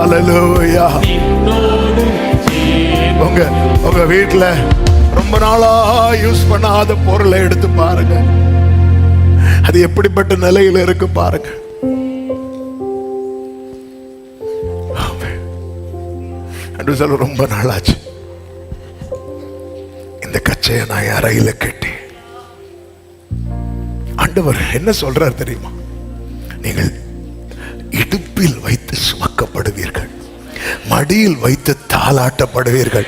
ஹல்லேலூயா. உங்க வீட்டுல ரொம்ப நாளா யூஸ் பண்ணாத பொருளை எடுத்து பாருங்க, அது எப்படிப்பட்ட நிலையில இருக்கு பாருங்க. சொல்ல ரொம்ப நாளாச்சு இந்த கச்சையை நான் அறையில கட்டி. ஆண்டவர் என்ன சொல்றார் தெரியுமா? நீங்கள் இடுப்பில் வைத்து சுமக்கப்படுவீர்கள், மடியில் வைத்து தாளாட்டப்படுவீர்கள்.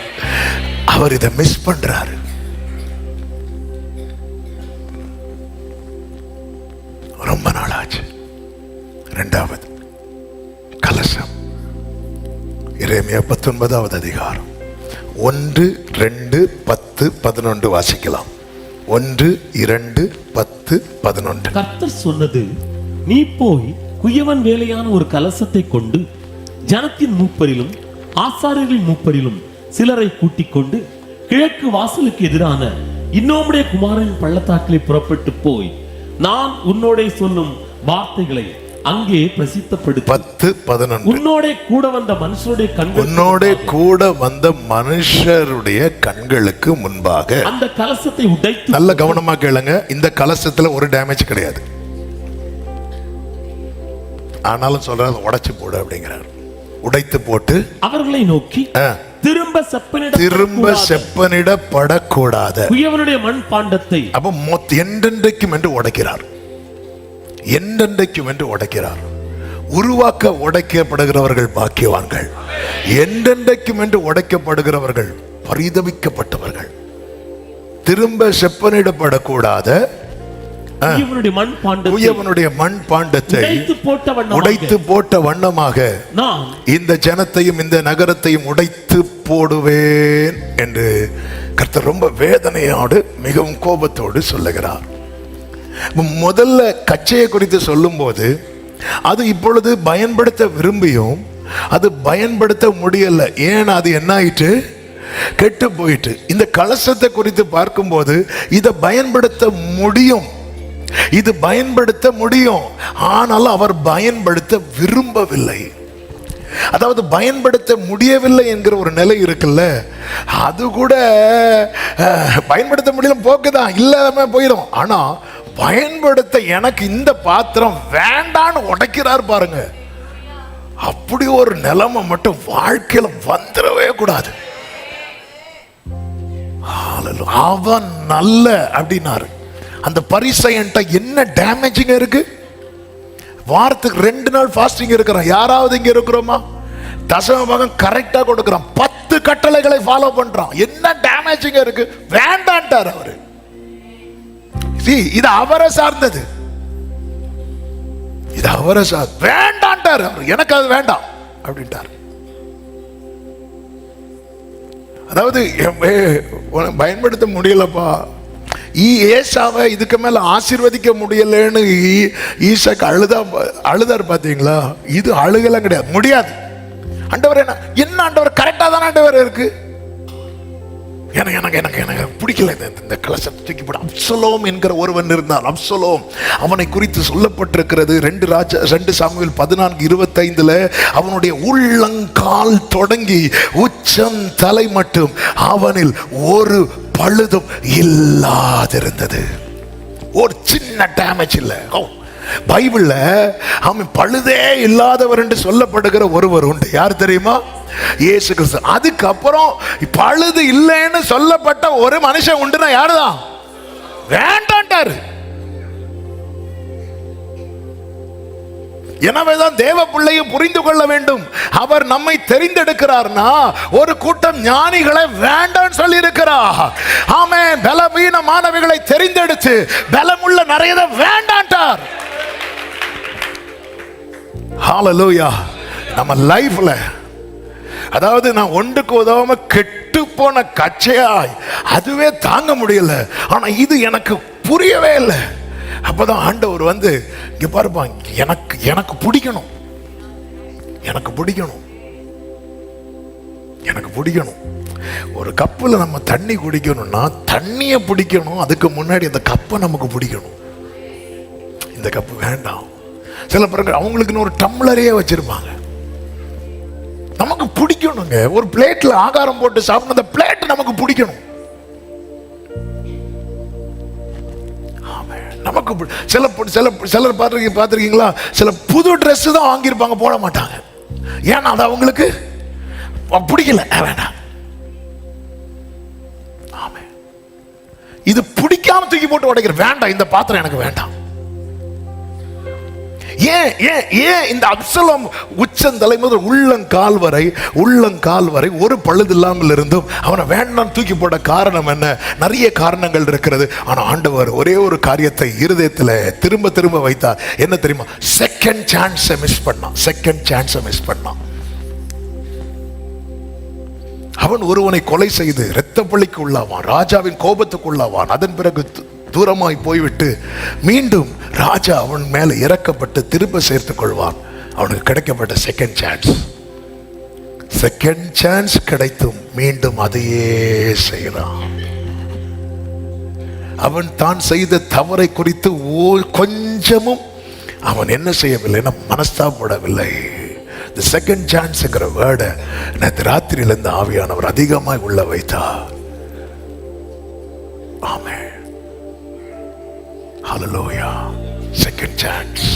அவர் இதை மிஸ் பண்றாரு. ரொம்ப நாளாச்சு. இரண்டாவது கலசம், எரேமியா 19வது அதிகாரம் 1, 2, 10, 11 வாசிக்கலாம். 1, 2, 10, 11. கர்த்தர் சொன்னது, நீ போய் குயவன் வேலையான ஒரு கலசத்தை கொண்டு ஜனத்தின் மூப்பரிலும் ஆசாரியர்களின் மூப்பரிலும் சிலரை கூட்டிக் கொண்டு கிழக்கு வாசலுக்கு எதிரான இன்னோமுடைய குமாரன் பள்ளத்தாக்கிலே புறப்பட்டு போய் நான் உன்னோட சொல்லும் வார்த்தைகளை அங்கே பிரசித்தப்படுத்து. 10, 11. உன்னோட கூட வந்த மனுஷருடைய கண்கள், உன்னோட கூட வந்த மனுஷருடைய கண்களுக்கு முன்பாக அந்த கலசத்தை உடைத்து. நல்ல கவனமா கேளுங்க, இந்த கலசத்துல ஒரு டேமேஜ் கிடையாது. ஆனாலும் சொல்றாரு உடைச்சு போடு அப்படிங்கிறார். உடைத்து போட்டு அவர்களை நோக்கி திரும்ப செப்பனிடப்படக்கூடாது குயவனுடைய மண் பாண்டத்தை. அப்ப என்றென்றைக்கும் என்று உடைக்கிறார், என்றென்றைக்கும் என்று உடைக்கிறார். உடைக்கப்படுகிறவர்கள் பாக்கியவான்கள், என்றென்றைக்கும் என்று உடைக்கப்படுகிறவர்கள் பரிதபிக்கப்பட்டவர்கள். திரும்ப செப்பனிடப்படக்கூடாத குயவனுடைய மண் பாண்டத்தை உடைத்து போட்ட வண்ணமாக இந்த ஜனத்தையும் இந்த நகரத்தையும் உடைத்து போடுவேன் என்று கர்த்தர் ரொம்ப வேதனையோடு மிகவும் கோபத்தோடு சொல்லுகிறார். முதல்ல கச்சையை குறித்து சொல்லும் போது அது இப்பொழுது பயன்படுத்த விரும்பியும் அது பயன்படுத்த முடியல. ஏன் அது என்ன ஆயிட்டு? கெட்டு போயிட்டு. இந்த கலசத்தை குறித்து பார்க்கும்போது இதை பயன்படுத்த முடியும், இது பயன்படுத்த முடியும், ஆனாலும் அவர் பயன்படுத்த விரும்பவில்லை. அதாவது பயன்படுத்த முடியவில்லை என்கிற ஒரு நிலை இருக்குல்ல, அது கூட பயன்படுத்த முடியல போக்குதான், இல்லாம போயிடும். ஆனா பயன்படுத்த எனக்கு இந்த பாத்திரம் வேண்டான்னு உடைக்கிறார் பாருங்க. அப்படி ஒரு நிலைமை மட்டும் வாழ்க்கையில வந்துடவே கூடாது. அவன் நல்ல அப்படின்னாரு. அந்த பரிசையன்ட்ட என்ன டேமேஜிங் இருக்கு? வாரத்துக்கு 2 நாள் ஃபாஸ்டிங் இருக்கிறான். யாராவது இங்க இருக்கிறோமா? தசம பாகம் கரெக்டா கொடுக்கிறான், 10 கட்டளைகளை ஃபாலோ பண்றான். என்ன டேமேஜிங் இருக்கு? வேண்டான்ட்டார் அவரு. இது அவரை சார்ந்தது, இது அவரை சார் வேண்டான்ட்டார் அவர். எனக்கு அது வேண்டாம் அப்படின்ட்டார். அதாவது பயன்படுத்த முடியலப்பா, ஏசாவை இதுக்கு மேல ஆசீர்வதிக்க முடியலன்னு ஈசாக்கு அழுதார் பாத்தீங்களா? இது அழுகலாம் கிடையாது, முடியாது. ஆண்டவர் என்ன ஆண்டவர் கரெக்டா தானே ஆண்டவர் இருக்கு. எனக்கு பிடிக்கல இந்த கலசத்தை தூக்கி போட. அப்சலோம் என்கிற ஒருவன் இருந்தால், அப்சலோம் அவனை குறித்து சொல்லப்பட்டிருக்கிறது 2 சாமுவேல் 14:25 அவனுடைய உள்ளங்கால் தொடங்கி உச்சம் தலை மட்டும் அவனில் ஒரு பழுதும் இல்லாதிருந்தது. ஒரு சின்ன டேமேஜ் இல்லை. பைபிள்ல அவன் பழுதே இல்லாதவர் என்று சொல்லப்படுகிற ஒருவர் உண்டு. யார் தெரியுமா? இயேசு கிறிஸ்து. அதுக்கப்புறம் பழுது இல்லைன்னு சொல்லப்பட்ட ஒரு மனுஷன் உண்டுனா யாருதான்? வேண்டான்ட்டாரு. எனவேதான் தேவ பிள்ளையை புரிந்து கொள்ள வேண்டும். அவர் நம்மை தெரிந்தெடுக்கிறார்னா ஒரு கூட்டம் ஞானிகளை வேண்டாம் சொல்லி இருக்கிறார். ஆமென். பலவீனமானவைகளை தெரிந்தெடுத்து பலமுள்ள நிறைய வேண்டான்ட்டார். ஹல்லேலூயா. நம்ம லைஃப்ல அதாவது நான் ஒன்றுக்கு உதவாம கெட்டு போன கச்சையாய் அதுவே தாங்க முடியல, ஆனா இது எனக்கு புரியவே இல்லை. அப்பதான் ஆண்டவர் வந்து இங்க பாருப்பான், எனக்கு பிடிக்கணும், எனக்கு பிடிக்கணும், எனக்கு பிடிக்கணும். ஒரு கப்பில் நம்ம தண்ணி குடிக்கணும்னா தண்ணியை பிடிக்கணும், அதுக்கு முன்னாடி அந்த கப்பை நமக்கு பிடிக்கணும். இந்த கப்பு வேண்டாம். சில பிறகு அவங்களுக்குன்னு ஒரு டம்ளரையே வச்சிருப்பாங்க. பிடிக்கணுங்க. ஒரு பிளேட்ல ஆகாரம் போட்டு சாப்பிடணும், அந்த பிளேட் நமக்கு பிடிக்கணும். நமக்கு சிலர் பார்த்திருக்கீங்களா, சில புது ட்ரெஸ் தான் வாங்கியிருப்பாங்க, போட மாட்டாங்க. ஏன்னா அது அவங்களுக்கு பிடிக்கல, வேண்டாம். இது பிடிக்காம தூக்கி போட்டு உடைக்கிற, வேண்டாம் இந்த பாத்திரம் எனக்கு வேண்டாம். ஏன் ஏன் ஏன் இந்த அப்சலோம் உச்சந்தலை முதல் உள்ளங்கால் வரை ஒரு பழுது இல்லாமல் இருந்தும் அவனை வேண்டாம் தூக்கி போட காரணம் என்ன? நிறைய காரணங்கள் இருக்கிறது. ஆனா ஆண்டவர் ஒரே ஒரு காரியத்தை இருதயத்தில் திரும்ப திரும்ப வைத்தார். என்ன தெரியுமா? செகண்ட் சான்ஸை மிஸ் பண்ணான். அவன் ஒருவனை கொலை செய்து இரத்த பழிக்கு உள்ளாவான், ராஜாவின் கோபத்துக்கு உள்ளாவான். அதன் பிறகு தூரமாய் போய்விட்டு மீண்டும் ராஜா அவன் மேல இறக்கப்பட்டு திரும்ப சேர்த்துக் கொள்வான். அவனுக்கு கிடைக்கப்பட்ட செகண்ட் சான்ஸ் கிடைத்தும் மீண்டும் அதையே செய்யலாம். அவன் தான் செய்த தவறை குறித்து கொஞ்சமும் அவன் என்ன செய்யவில்லை, மனஸ்தாபப்படவில்லை. இந்த செகண்ட் சான்ஸ்ங்கிற வேர்டை நேற்று ராத்திரியிலிருந்து ஆவியானவர் அதிகமாய் உள்ள வைத்தார். ஆமென். ஹல்லேலூயா. Second chance.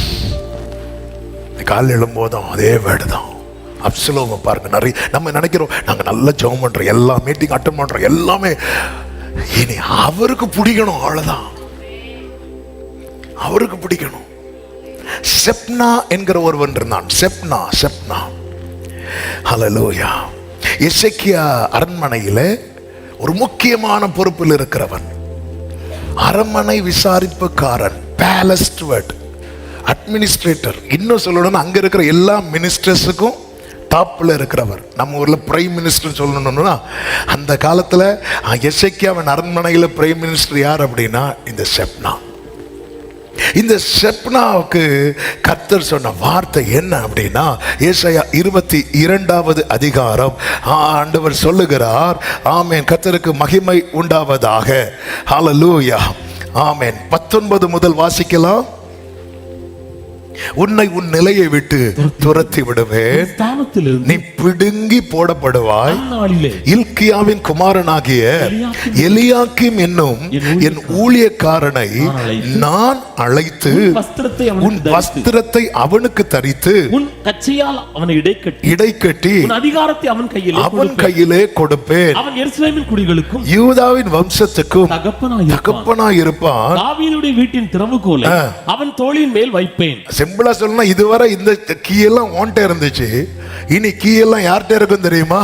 காலையில் எழும்போதும் அதே வேர்டு தான். அப்சலோமை பாருங்க, நிறைய நம்ம நினைக்கிறோம் நாங்கள் நல்லா ஜெபம் பண்றோம், எல்லா மீட்டிங் அட்டன் பண்றோம், எல்லாமே இனி அவருக்கு பிடிக்கணும், அவ்வளவுதான். அவருக்கு பிடிக்கணும். செப்னா என்கிற ஒருவன் இருந்தான். செப்னா. ஹல்லேலூயா. எசேக்கியா அரண்மனையிலே ஒரு முக்கியமான பொறுப்பில் இருக்கிறவன், அரண்மனை விசாரிப்புக்காரன், பேலஸ் ஸ்டூவர்ட், அட்மினிஸ்ட்ரேட்டர். இன்னும் சொல்லணும்னா அங்க இருக்கிற எல்லா மினிஸ்டர்ஸுக்கும் டாப்ல இருக்கிறவர். நம்ம ஊர்ல பிரைம் மினிஸ்டர் சொல்லணும்னா அந்த காலத்துல எசேக்கியாவின் அரண்மனையில பிரைம் மினிஸ்டர் யார் அப்படின்னா இந்த செப்னா. இந்த செப்னாவுக்கு கர்த்தர் சொன்ன வார்த்தை என்ன அப்படின்னா, ஏசாயா 22வது அதிகாரம் ஆண்டவர் சொல்லுகிறார், ஆமென், கர்த்தருக்கு மகிமை உண்டாவதாக, ஹல்லேலூயா, ஆமென். 19 முதல் வாசிக்கலாம். உன்னை உன் நிலையை விட்டு துரத்தி விடுவேன், நீ பிடுங்கி போடப்படுவாய். இல்கியாவின் குமாரனாகிய எலியாக்கிம் என்னும் என் ஊழியக்காரனை நான் அழைத்து உன் வஸ்திரத்தை அவனுக்கு தரித்து உன் கச்சையால் அவனை இடைக்கட்டி அதிகாரத்தை அவன் கையிலே கொடுப்பேன். அவன் எருசலேமின் குடிகளுக்கும் யூதாவின் வம்சத்துக்கும் தகப்பனாய் இருப்பான். தாவீதுடைய வீட்டின் திறவுகோலை அவன் தோளின் மேல் வைப்பேன். சிம்பிளா சொல்லணும், இதுவரை இந்த கீயெல்லாம் ஓன்ட்ட இருந்துச்சு, இனி கீயெல்லாம் யார்கிட்ட இருக்கும் தெரியுமா?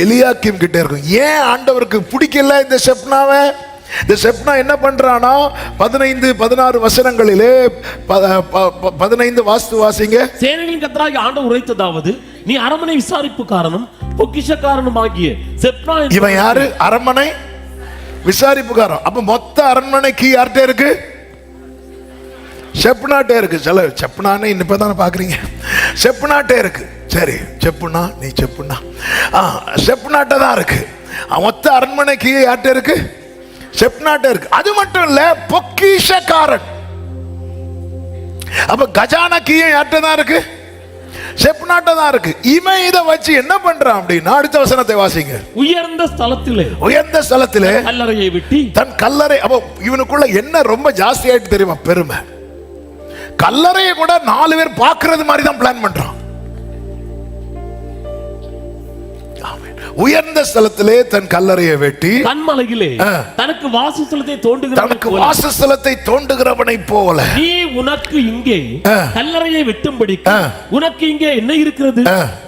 எலியாக்கிம் கிட்ட இருக்கும். ஏன் ஆண்டவருக்கு பிடிக்கல இந்த செப்னாவை? இந்த செப்னா என்ன பண்றானா, 15-16 வசனங்களிலே 15 வாசிங்க. சேனைகளின் கர்த்தராகிய ஆண்டவர் உரைத்ததாவது, நீ அரண்மனை விசாரிப்புக்காரனும் பொக்கிஷக்காரனும் ஆகிய செப்னா. இவன் யாரு? அரண்மனை விசாரிப்புக்காரன். அப்ப மொத்த அரண்மனை கீ யார்கிட்ட இருக்கு? செப்னாட்டே இருக்கு. சில செப்னானே இப்பதானே பாக்குறீங்க, செப்னாட்டே இருக்கு. சரி, செப்புனா நீ செப்புனா செப்னாட்ட தான் இருக்கு. மொத்த அரண்மனைக்கு யார்கிட்ட இருக்கு? செப்னாட்ட இருக்கு. அது மட்டும் இல்ல, பொக்கிஷக்காரன். அப்ப கஜானா கீழே யார்கிட்ட தான் இருக்கு? செப்னாட்ட தான் இருக்கு. இவன் இதை வச்சு என்ன பண்றான் அப்படின்னா, அடுத்த வசனத்தை வாசிங்க. உயர்ந்த ஸ்தலத்திலே கல்லறையை வெட்டி தன் கல்லறை. அப்ப இவனுக்குள்ள என்ன ரொம்ப ஜாஸ்தி ஆயிட்டு தெரியுமா? பெருமை. கல்லறையை கூட 4 பேர் பார்க்கிறது மாதிரி தான் பிளான் பண்றான். உயர்ந்த ஸ்தலத்திலே தன் கல்லறையை வெட்டி கன்மலையிலே தனக்கு வாசஸ்தலத்தை தோண்டுகிறவனை போல, நீ உனக்கு இங்கே கல்லறையை வெட்டும்படி உனக்கு இங்கே என்ன இருக்கிறது?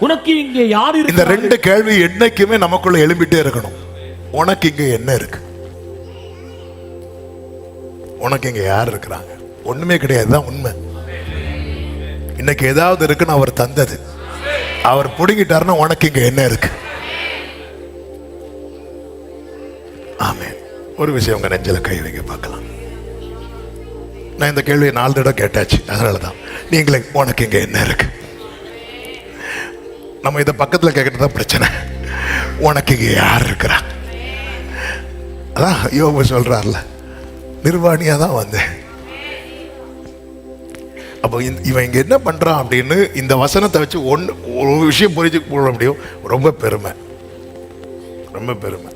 உனக்கு இங்கே யார் இருக்கு? இந்த 2 கேள்வி என்னைக்குமே நமக்குள்ள எழும்பிட்டே இருக்கணும். உனக்கு இங்க என்ன இருக்கு? உனக்கு இங்க யார் இருக்கிறாங்க? ஒண்ணுமே கிடையாது, தான் உண்மை. இன்னைக்கு ஏதாவது இருக்குன்னு அவர் தந்தது, அவர் புடுங்கிட்டாருன்னா உனக்கு இங்க என்ன இருக்கு? ஆமென். ஒரு விஷயம் உங்க நெஞ்சில கை வைக்க பார்க்கலாம். நான் இந்த கேள்வியை 4 தடவை கேட்டாச்சு, அதனாலதான் நீங்களே உனக்கு இங்க என்ன இருக்கு. நம்ம இதை பக்கத்துல கேட்கறதுதான் பிரச்சனை. உனக்கு இங்க யார் இருக்கிறா? அதான் யோபு சொல்றார்ல, நிர்வாணியா தான் வந்தேன். அப்போ இவன் இங்க என்ன பண்றான் அப்படின்னு இந்த வசனத்தை வச்சு ஒரு விஷயம் புரிஞ்சு போட முடியும். ரொம்ப பெருமை, ரொம்ப பெருமை.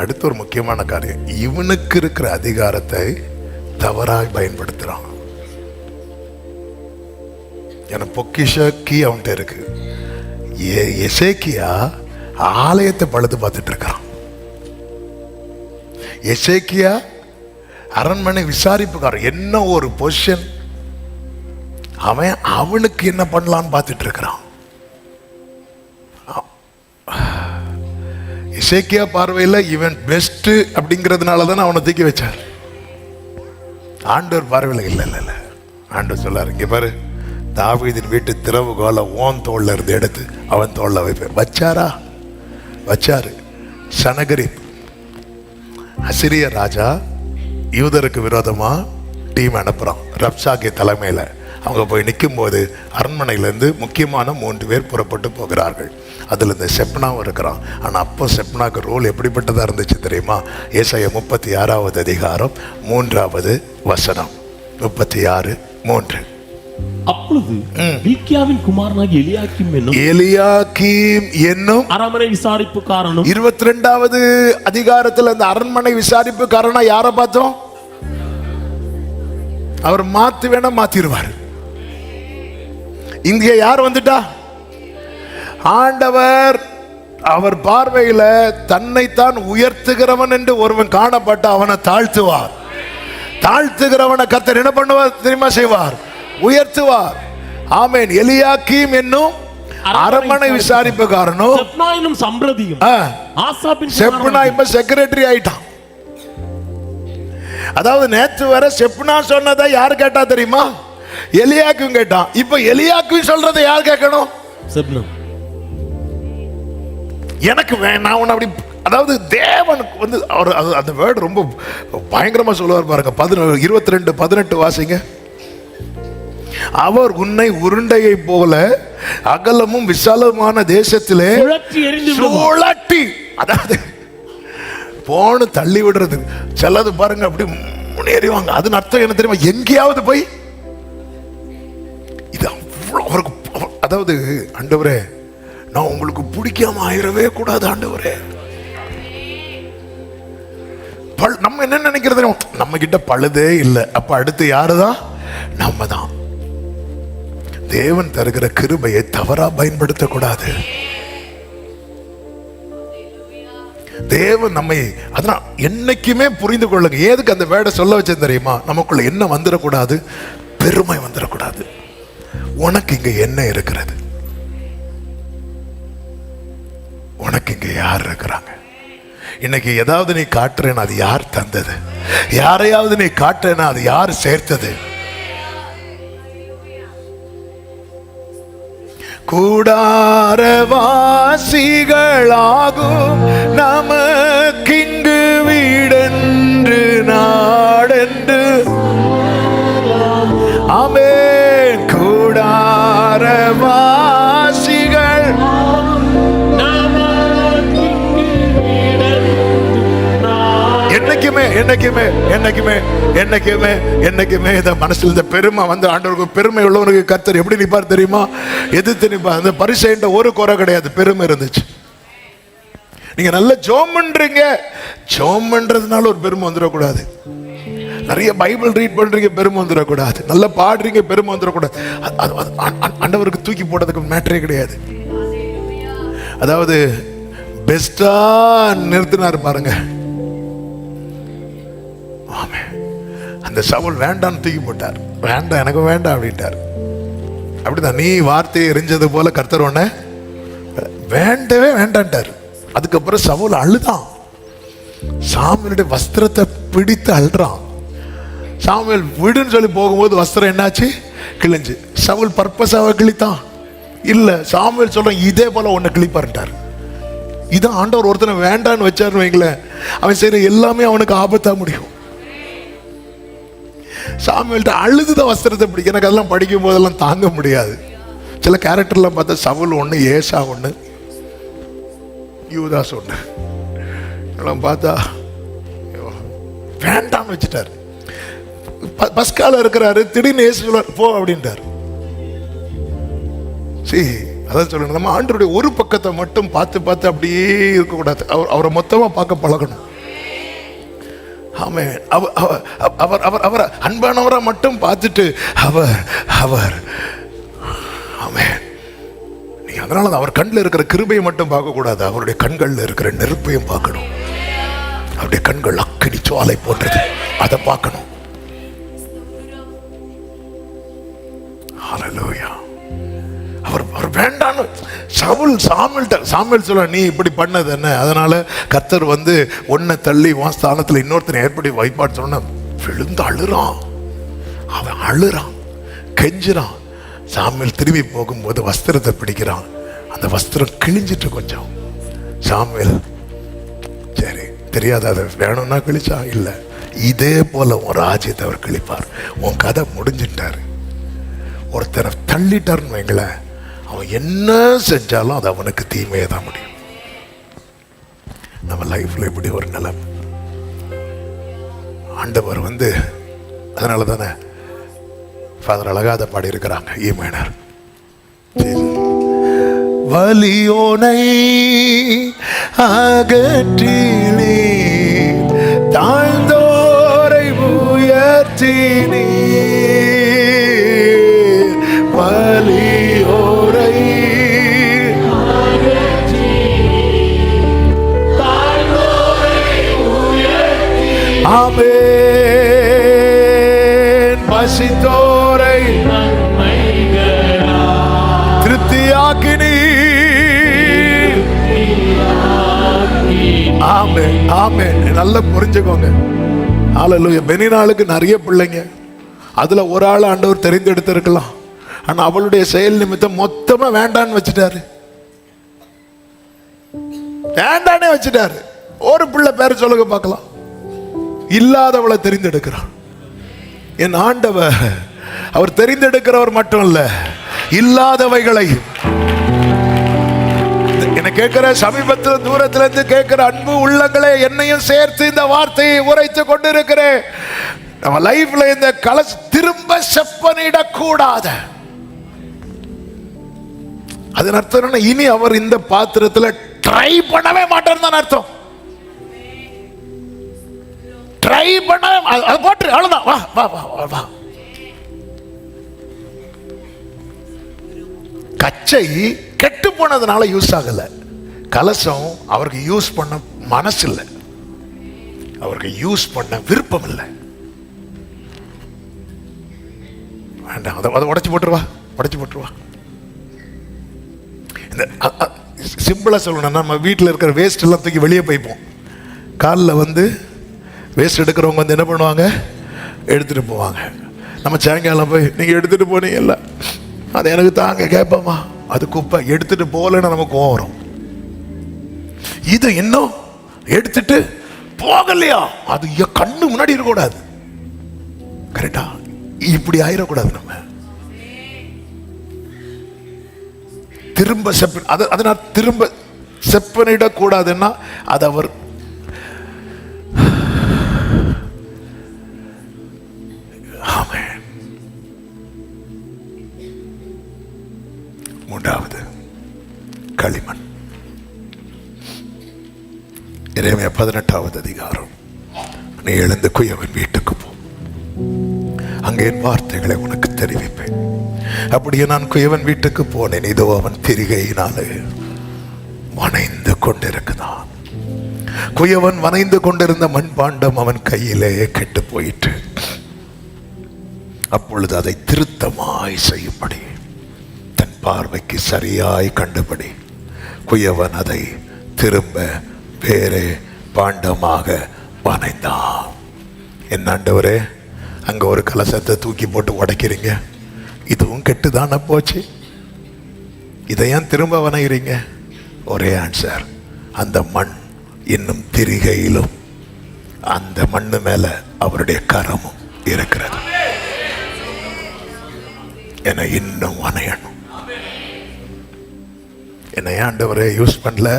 அடுத்த ஒரு முக்கியமான காரியம், இவனுக்கு இருக்கிற அதிகாரத்தை தவறாய் பயன்படுத்துறான். எனக்கு பொக்கிஷ கீ அவன்கிட்ட இருக்கு. எசேக்கியா ஆலயத்தை பழுது பார்த்துட்டு இருக்கான். எசேக்கியா அரண்மனை விசாரிப்புக்காரன், என்ன ஒரு பொசிஷன், அவனுக்கு என்ன பண்ணலான்னு பார்த்துட்டு இருக்கிறான். எசேக்கியா பார்வையில் இவன் பெஸ்ட் அப்படிங்கிறதுனால தானே அவனை தூக்கி வச்சார். ஆண்டவர் பார்வையில் இல்லை இல்லை இல்லை. ஆண்டவர் சொல்லாரு, இங்க பாரு, தாவீதின் வீட்டு திறவுகோலை ஓன் தோல்ல இருந்து எடுத்து அவன் தோல்ல வைப்பேன். வச்சாரா? வச்சாரு. சனகரிப் அசிரிய ராஜா யூதருக்கு விரோதமா டீம் அனுப்புறான். ரப்சாகே தலைமையில அவங்க போய் நிற்கும் போது அரண்மனையிலேருந்து முக்கியமான 3 பேர் புறப்பட்டு போகிறார்கள். அதில் இந்த செப்னாவும் இருக்கிறான். ஆனால் அப்போ செப்னாக்கு ரோல் எப்படிப்பட்டதாக இருந்துச்சு தெரியுமா? ஏசாயா 36வது அதிகாரம் 3வது வசனம். 36:3. அப்பொழுது மில்கியாவின் குமாரனாகிய எலியாக்கீம் என்னும் அரண்மனை விசாரிப்புக்காரனும் 22வது அதிகாரத்தில் அந்த அரண்மனை விசாரிப்புக்காரனா யாரை பார்த்தோம்? அவர் மாத்து வேணா மாத்திருவார். இங்கே யார் வந்துட்டா? ஆண்டவர் அவர் பார்வையில தன்னைத்தான் உயர்த்துகிறவன் என்று ஒருவன் காணப்பட்ட அவனை தாழ்த்துவார். தாழ்த்துகிறவனை கர்த்தர் என்ன பண்ணுவார் தெரியுமா? செய்வார், உயர்த்துவார். ஆமென். எலியாக்கீம் என்னும் அரண்மனை விசாரிப்புக்காரனும் செப்னா என்னும் சம்பிரதியும் ஆசாபின் செப்னா இப்ப செக்ரட்டரி ஆயிட்டான். அதாவது நேற்று வர செப்னா சொன்னதை யார் கேட்டா தெரியுமா? எலியாக்கும் கேட்டான். இப்ப எலியாக்கும் சொல்றதை யார் கேட்கணும்? செப்னா. எனக்கு வேணாம் அப்படி. அதாவது தேவனுக்கு வந்து அவர் அந்த வேர்டு ரொம்ப பயங்கரமா சொல்லுவார் பாருங்க. 22:18 வாசிங்க. அவர் உன்னை உருண்டையை போல அகலமும் விசாலமான தேசத்திலே சுழட்டி, அதாவது போன்னு தள்ளி விடுறது. சிலது பாருங்க அப்படி முன்னேறிவாங்க. அது அர்த்தம் என்ன தெரியுமா? எங்கேயாவது போய் இது அவருக்கு, அதாவது ஆண்டவரே நான் உங்களுக்கு பிடிக்காம ஆயிரவே கூடாது ஆண்டவரே. நம்ம என்ன நினைக்கிறது, நம்ம கிட்ட பழுதே இல்லை. அப்ப அடுத்து யாருதான்? நம்ம தான். தேவன் தருகிற கிருபையை தவறா பயன்படுத்தக்கூடாது. தேவன் நம்மை, அதனால் என்னைக்குமே புரிந்து கொள்ளுங்க. ஏதுக்கு அந்த வேடை சொல்ல வச்சேன் தெரியுமா? நமக்குள்ள என்ன வந்துடக்கூடாது? பெருமை வந்துடக்கூடாது. உனக்கு இங்க என்ன இருக்கிறது? உனக்கு இங்க யார் இருக்கிறாங்க? இன்னைக்கு ஏதாவது நீ காட்டுறேன்னா அது யார் தந்தது? யாரையாவது நீ காட்டுறேன்னா அது யார் சேர்த்தது? கூடாரவாசிகளாகும் நமக்கிங்கு வீடென்று நாடென்று. ஆமென். கூடாரவாசிகள் என்னைக்குமே என்னைக்குமே என்னைக்குமே என்னைக்குமே என்னைக்குமே இந்த மனசுல இந்த பெருமை வந்து, ஆண்டவருக்கு பெருமை உள்ளவனுக்கு கர்த்தர் எப்படி நிப்பார் தெரியுமா? எதிர்த்து நிப்பார். அந்த பரிசைன்ற ஒரு குறை கிடையாது, பெருமை இருந்துச்சு. நீங்க நல்ல ஜோம் பண்றீங்க, ஜோம் பண்றதுனால ஒரு பெருமை வந்துடக்கூடாது. நிறைய பைபிள் ரீட் பண்றீங்க, பெருமை வந்துடக்கூடாது. நல்லா பாடுறீங்க, பெருமை வந்துடக்கூடாது. ஆண்டவருக்கு தூக்கி போட்டதுக்கு மேட்டரே கிடையாது. அதாவது பெஸ்டா நிறுத்தினார் பாருங்க. அந்த சவுல் வேண்டான்னு தூக்கி போட்டார். வேண்டாம், எனக்கு வேண்டாம் அப்படின்ட்டார். அப்படிதான் நீ வார்த்தையை எரிஞ்சது போல கர்த்தர் ஒண்ண வேண்டவே வேண்டான்ட்டார். அதுக்கப்புறம் சவுல் அழுதான். சாமுவேலுடைய வஸ்திரத்தை பிடித்து அழுறான். சாமுவேல் விடுன்னு சொல்லி போகும்போது வஸ்திரம் என்னாச்சு? கிழிஞ்சு. சவுல் பர்பஸாக கிழித்தான் இல்ல. சாமுவேல் சொல்றான் இதே போல ஒன்ன கிழிப்பாருட்டார். இதான் ஆண்டவர் ஒருத்தனை வேண்டான்னு வச்சாருன்னு வைங்களேன், அவன் செய்யற எல்லாமே அவனுக்கு ஆபத்தா முடியும். சாமுவேல்ட்ட அழுதுதான் வஸ்திரத்தை பிடிக்கும். எனக்கு அதெல்லாம் படிக்கும் போதெல்லாம் தாங்க முடியாது. சில கேரக்டர்லாம் பார்த்தா சவுல் ஒன்று, ஏசா ஒன்று, யூதாஸ் ஒன்று, எல்லாம் பார்த்தா வேண்டாம்னு வச்சுட்டாரு. பஸ்கால இருக்கிறாரு, திடீர்னு இயேசு சொல்றாரு போ அப்படின்ட்டார். சரி, அதான் சொல்லணும், நம்ம ஆண்டவருடைய ஒரு பக்கத்தை மட்டும் பார்த்து பார்த்து அப்படியே இருக்கக்கூடாது. அவரை மொத்தமா பார்க்க பழகணும். ஆமென். அவர் அவர் அவர் அன்பானவரை மட்டும் பார்த்துட்டு அவர் அவர் ஆமென். நீங்க அதனால அவர் கண்ணில் இருக்கிற கிருபையை மட்டும் பார்க்க கூடாது, அவருடைய கண்கள்ல இருக்கிற நெருப்பையும் பார்க்கணும். அவருடைய கண்கள் அக்கினி ஜுவாலை போன்றது, அதை பார்க்கணும். ஹல்லேலூயா. அவர் வேண்டான்னு சாமுவேல் சொல்ல, நீ இப்படி பண்ணது என்ன, அதனால கர்த்தர் வந்து ஒன்ன தள்ளி உன் ஸ்தானத்துல இன்னொருத்தனை ஏற்படி வைப்பான்னு சொன்ன விழுந்து அழுறான். அவன் அழுறான், கெஞ்சுறான். சாமுவேல் திரும்பி போகும்போது வஸ்திரத்தை பிடிக்கிறான், அந்த வஸ்திரம் கிழிஞ்சிட்டு கொஞ்சம். சாமுவேல் சரி தெரியாத, அதை வேணும்னா கிழிச்சா இல்லை, இதே போல உன் ராஜ்யத்தை அவர் கிழிப்பார். உன் கதை முடிஞ்சிட்டாரு. ஒருத்தரை தள்ளிட்டாருன்னு வைங்களேன், அவன் என்ன செஞ்சாலும் அது அவனுக்கு தீமையை தான் முடியும். நம்ம லைஃப்ல இப்படி ஒரு நிலம். ஆண்டவர் வந்து அதனால தானே ஃபாதர் அழகாத பாடி இருக்கிறாங்க, ஈமேனர். வலியோனை அகற்றினே, தாழ்ந்தோரை உயர்த்தினே, வலியோரை ஆமென். பசித்தோரை திருப்தியாக்கினி. ஆமென் ஆமென். நல்லா புரிஞ்சுக்கோங்க. ஹல்லேலூயா. பெனினாளுக்கு நிறைய பிள்ளைங்க, அதுல ஒரு ஆள் ஆண்டவர் தெரிந்தெடுத்து இருக்கலாம். ஆனா அவளுடைய செயல் நிமித்தம் மொத்தமா வேண்டான்னு வச்சுட்டாரு, வேண்டானே வச்சுட்டாரு. ஒரு பிள்ளை பேர் சொல்லுங்க பார்க்கலாம். இல்லாதவளை தெரிந்தெடுக்கிறான். என் ஆண்டவர் அவர் தெரிந்தெடுக்கிறவர் மட்டும் இல்ல, இல்லாதவைகளை என்ன கேட்கிற சமீபத்தில் தூரத்துல இருந்து கேட்கிற அன்பு உள்ளங்களே, என்னையும் சேர்த்து இந்த வார்த்தையை உரைத்து கொண்டிருக்கிறேன். நம்ம லைஃப்ல இந்த கலச திரும்ப செப்பனிடக்கூடாத. அதன் அர்த்தம் என்ன? இனி அவர் இந்த பாத்திரத்தில் ட்ரை பண்ணவே மாட்டார் தான் அர்த்தம். ட்ரை பண்ண போட்டு அவ்வளவுதான். வா வா வா வா. கச்சை கெட்டு போனதுனால யூஸ் ஆகல, கலசம் அவருக்கு யூஸ் பண்ண மனசு இல்லை, அவருக்கு யூஸ் பண்ண விருப்பம் இல்லை. வேண்டாம், அதை உடைச்சு போட்டுருவா, உடைச்சு போட்டுருவா. இந்த சிம்பிளா சொல்லணும், நம்ம வீட்டில் இருக்கிற வேஸ்ட் எல்லாம் தூக்கி வெளியே போய்ப்போம். காலில் வந்து வேஸ்ட் எடுக்கிறவங்க வந்து என்ன பண்ணுவாங்க, எடுத்துட்டு போவாங்க. நம்ம சாயங்காலம் போய் நீங்க எடுத்துட்டு போனீங்கல்ல, அது எனக்கு தாங்க கேட்போமா, அது குப்பை. எடுத்துட்டு போகலன்னு நமக்கு கோவம் வரும். இது இன்னும் எடுத்துட்டு போகலையா, அது கண்ணு முன்னாடி இருக்கக்கூடாது. கரெக்டா? இப்படி ஆயிடக்கூடாது. நம்ம திரும்ப அதனால் திரும்ப செப்பனிடக்கூடாதுன்னா அது அவர் மூன்றாவது களிமண். எரேமியா 18வது அதிகாரம். நீ எழுந்து குயவன் வீட்டுக்கு போ, அங்கே என் வார்த்தைகளை உனக்கு தெரிவிப்பேன். அப்படியே நான் குயவன் வீட்டுக்கு போனேன், இதோ அவன் திரிகையினாலே வனைந்து கொண்டிருக்கிறான். குயவன் வனைந்து கொண்டிருந்த மண்பாண்டம் அவன் கையிலே கெட்டு போயிற்று. அப்பொழுது அதை திருத்தமாய் செய்யும்படி, தன் பார்வைக்கு சரியாய் கண்டுபடி குயவன் அதை திரும்ப வேறே பாண்டமாக வனைந்தான். என் ஆண்டவரே, அங்க ஒரு கலசத்தை தூக்கி போட்டு உடைக்கிறீங்க, இதுவும் கெட்டுதான போச்சு, இதை ஏன் திரும்ப வனைகிறீங்க? ஒரே ஆன்சர், அந்த மண் இன்னும் திரிகையிலும் அந்த மண்ணு மேல அவருடைய கரமும் இருக்கிறது. என்னை இன்னும் வனையணும். என்னை ஆண்டவரே யூஸ் பண்ணல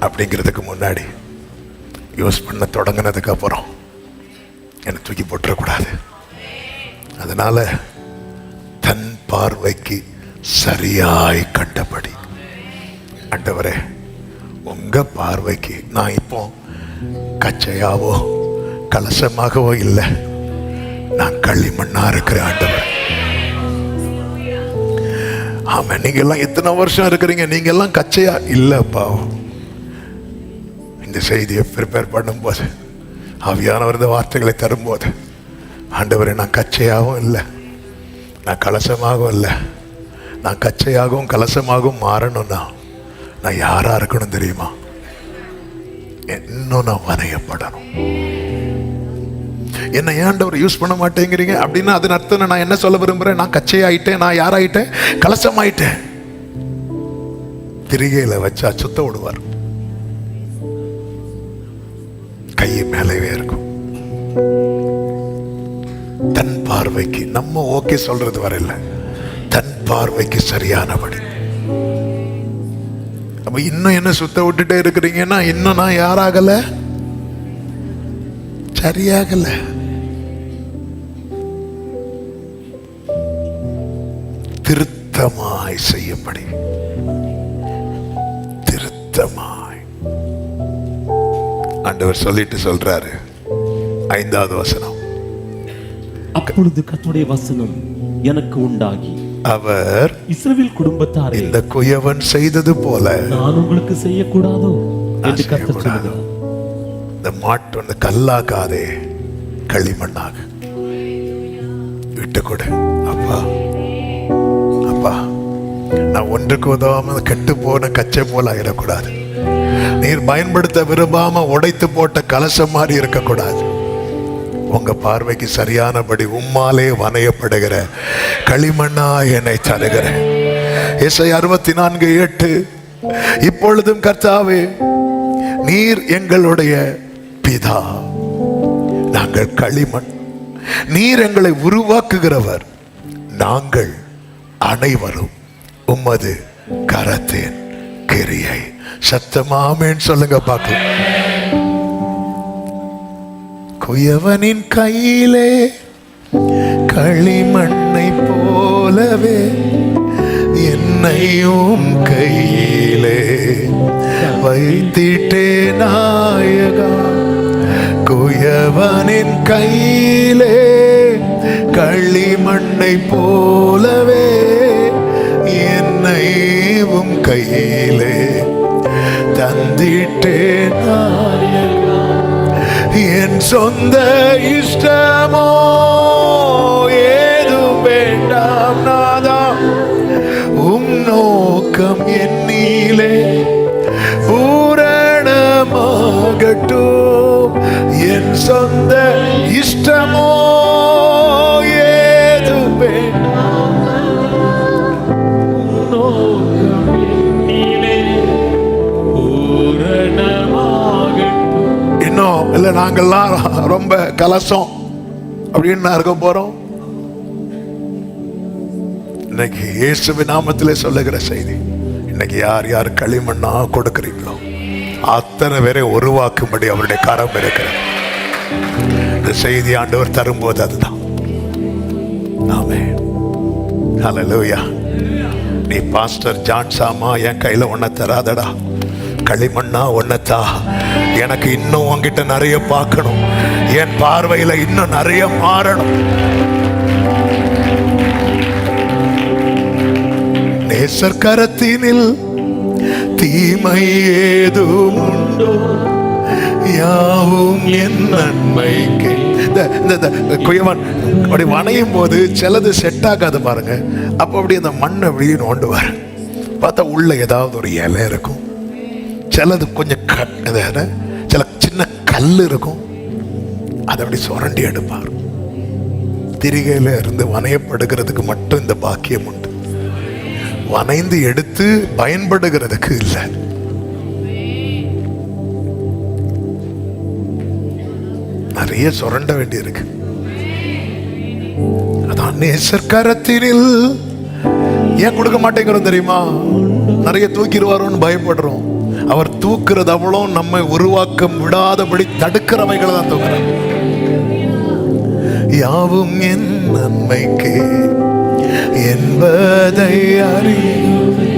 அப்படிங்கிறதுக்கு முன்னாடி, யூஸ் பண்ண தொடங்கினதுக்கு அப்புறம் என்னை தூக்கி போட்டுறக்கூடாது. அதனால தன் பார்வைக்கு சரியாய் கண்டபடி, ஆண்டவரே உங்க பார்வைக்கு நான் இப்போ கச்சையாவோ கலசமாகவோ இல்லை, நான் களிமண்ணா இருக்கிறேன் ஆண்டவர். ஆமா, நீங்க எல்லாம் எத்தனை வருஷம் இருக்கிறீங்க, நீங்க எல்லாம் கச்சையா இல்லப்பா. இந்த செய்தியை ப்ரிப்பேர் பண்ணும்போது ஆவியானவர் இந்த வார்த்தைகளை தரும்போது, ஆண்டவரே நான் கச்சையாகவும் இல்லை, நான் கலசமாகவும் இல்லை, நான் கச்சையாகவும் கலசமாகவும் மாறணும்னா நான் யாரா இருக்கணும் தெரியுமா? இன்னும் நான் வரையப்படணும். என்ன ஆண்டவர் யூஸ் பண்ண மாட்டேங்கிறீங்க அப்படின்னா அதன் அர்த்தம் நான் என்ன சொல்ல விரும்புறேன்? நான் கச்சையாயிட்டேன், நான் யாராயிட்டேன்? கலசமாயிட்டேன். திரிகையில வச்சா சுத்த விடுவார், கையை மேலவே இருக்கும். தன் பார்வைக்கு நம்ம ஓகே சொல்றது வரையில, தன் பார்வைக்கு சரியானபடி. அப்ப இன்னும் என்ன சுத்த விட்டுட்டே இருக்கிறீங்கன்னா இன்னும் நான் யாராகல, சரியாகல. திருத்தமாய் செய்யும்படி, திருத்தமாய் ஆண்டவர் சொல்லிட்டு சொல்றாரு. 5வது வசனம், அப்பொழுது கர்த்தருடைய வசனம் எனக்கு உண்டாகி, அவர் இஸ்ரவேல் குடும்பத்தாரே, இந்த குயவன் செய்தது போல நான் உங்களுக்கு செய்யக்கூடாதோ என்று கர்த்தர் சொல்கிறார். இந்த மாட்டு வந்து கல்லாக்காதே, களிமண்ணாக விட்டு கொடு. அப்பா அப்பா, நான் ஒன்றுக்கு உதவாம கெட்டு போன கச்சை போல ஆகிடக்கூடாது. நீர் பயன்படுத்த விரும்பாம உடைத்து போட்ட கலசம் மாதிரி இருக்கக்கூடாது. உங்க பார்வைக்கு சரியானபடி உம்மாலே வனையப்படுகிற களிமண்ணா என்னை தருகிறேன். ஏசாயா 64:8, இப்பொழுதும் கர்த்தாவே நீர் எங்களுடைய பிதா, நாங்கள் களிமண், நீர் எங்களை உருவாக்குகிறவர், நாங்கள் அனைவரும் உமது கரத்தின் கிரியை. சத்தமாமேன்னு சொல்லுங்க பார்க்கலாம். குயவனின் கையிலே களிமண்ணை போலவே என்னையும் கையிலே வைத்திட்டே நாயகா. குயவனின் கையிலே களிமண்ணை போலவே என்னையும் கையிலே தந்திட்டே நாயகா. என் சொந்த இஷ்டமோ ஏதும் வேண்டாம் நாதா, உம் நோக்கம் என்னிலே பூரணமாகட்டும். என் சொந்த இஷ்டமோ ஏதும் வேண்டாம், நோக்கம் என்னிலே பூரணமாகட்டும். இன்னும் இல்ல, நாங்கள்லாம் ரொம்ப கலசம் அப்படின்னு இருக்க போறோம். இன்னைக்கு இயேசுவின் நாமத்திலே சொல்லுகிற செய்தி, இன்னைக்கு யார் யார் களிமண்ணா கொடுக்கிறீங்களோ அத்தனை பேரை உருவாக்கும்படி அவருடைய கரம் இருக்கிறது. இந்த செய்தி ஆண்டவர் தரும்போது அதுதான். ஆமென், ஹல்லேலூயா. நீ பாஸ்டர் ஜான் சாமா என் கையில ஒன்ன தராதடா, களிமண்ணா ஒன்னத்தா. எனக்கு இன்னும் உன்கிட்ட நிறைய பார்க்கணும், என் பார்வையில இன்னும் நிறைய மாறணும். நேசர் கரத்தினில் தீமை ஏதும் உண்டோ, யாவும் என் நன்மைக்கு. இந்த குயவன் அப்படி வணையும் போது சிலது செட் ஆகாது பாருங்க. அப்ப அப்படி அந்த மண்ணை அப்படியே நோண்டுவார். பார்த்தா உள்ள ஏதாவது ஒரு இலை இருக்கும், சிலது கொஞ்சம் சில சின்ன கல் இருக்கும், அதை அப்படி சுரண்டி எடுப்பார். திரிகையில இருந்து வனையப்படுகிறதுக்கு மட்டும் இந்த பாக்கியம் உண்டு, வனைந்து எடுத்து பயன்படுகிறதுக்கு இல்லை. நிறைய சுரண்ட வேண்டி இருக்கு. அதான் நேசர் கரத்தினில் ஏன் கொடுக்க மாட்டேங்கிறோம் தெரியுமா? நிறைய தூக்கிடுவாரோன்னு பயப்படுறோம். அவர் தூக்குறது அவ்வளோ நம்மை உருவாக்க விடாதபடி தடுக்கிறவைகளை தான் தூக்குறார். யாவும் என் நன்மைக்கு என்பதை அறியுமே.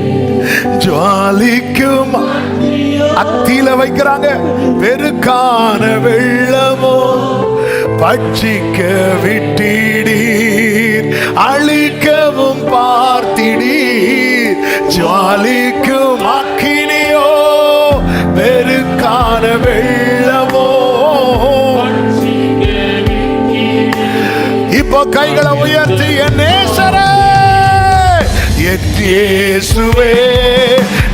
ஜுவாலிக்கும் அத்தியில வைக்கிறாங்க. வெறுக்கான வெள்ளமோ பட்சிக்க விட்டிடீர், அழிக்கவும் பார்த்திடீர். ஜுவாலிக்கும் அக்கினியோ வெறுக்கான வெள்ளமோ. இப்போ கைகளை உயர்த்தி என் நேசரே, என் இயேசுவே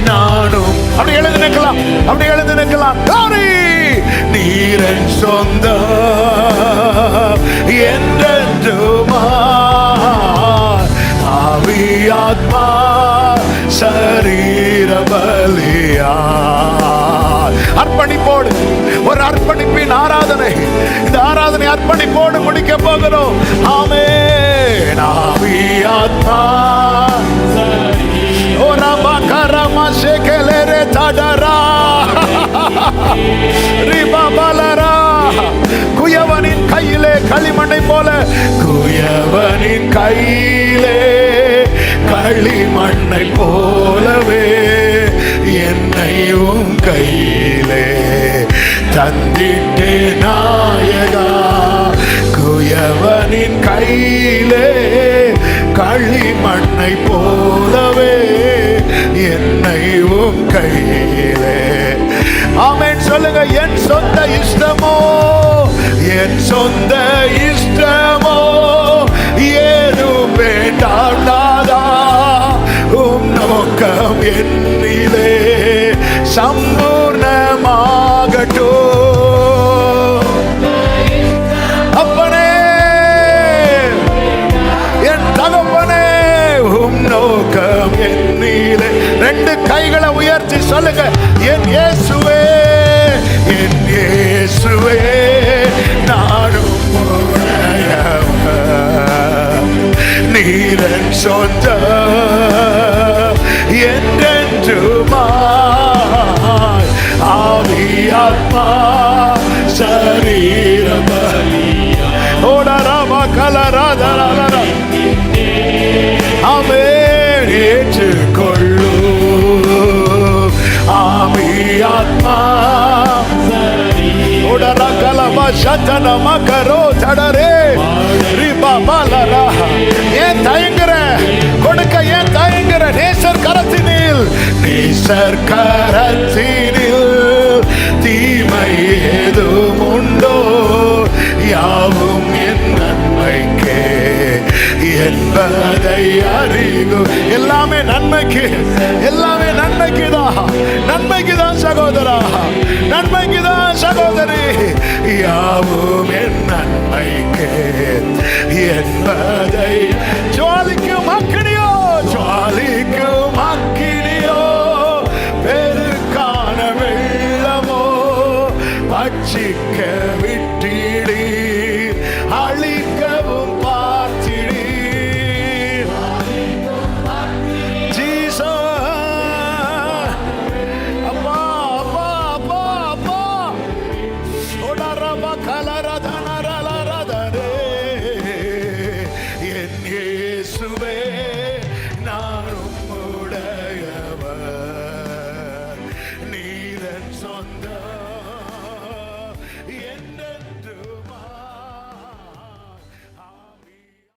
நானும். அப்படி எழுந்து நிற்கலாம், அப்படி எழுந்து நிற்கலாம். நீரன் சொந்த என்றென்றுமா, ஆவியாத்மா சரீர பலியா. அர்ப்பணிப்போடு ஒரு அர்ப்பணிப்பின் ஆராதனை. இந்த ஆராதனை அர்ப்பணிப்போடு முடிக்க போகிறோம். ஆமென். ஆவியாத்மா ஓரமா கரமா ஷேகலேரே தடரா ரிபாபலரா. குயவனின் கையிலே களிமண்ணை போல, குயவனின் கையிலே களிமண்ணை போலவே என்னையும் கையிலே தந்திட்டே நாயகா. குயவனின் கையிலே களிமண்ணை போலவே என்னையும் கையிலே. ஆமென் சொல்லுங்க. என் சொந்த இஷ்டமோ, என் சொந்த இஷ்டமோ ஏதும் வேண்டாம் நாதா, உம் நோக்கம் என்னிலே சம்பூர்ணமாகட்டும். அப்பனே, என் தகப்பனே, உம் நோக்கம் என்னிலே. ரெண்டு கைகளை உயர்த்தி சொல்லுங்க. என் இயேசுவே, என் இயேசுவே நானும் நீரன் சொந்த என்றென்றுமாய், ஆவியாத்மா சரீர பலியா. ஓடராமா கலராதரா. ஆமென். ஏற்றுக்கொள்ளு ஆவியாத்மா. ஓடரா கலமா சத்தன மக்கரோ தடரே ரிபாபலரா. ஏன் தயங்குற? கொடுக்க ஏன் தயங்குற? நேசர் கரத்தினில், நேசர் கரத்தினில் தீமை ஏதும் உண்டோ? யாவும் என் நன்மைக்கே என்பதை அறிவு. எல்லாமே நன்மைக்கு, எல்லாமே நன்மைக்கு தான், நன்மைக்கு தான் சகோதரா, நன்மைக்கு தான் சகோதரி. யாவும் என் நன்மைக்கே என்பதை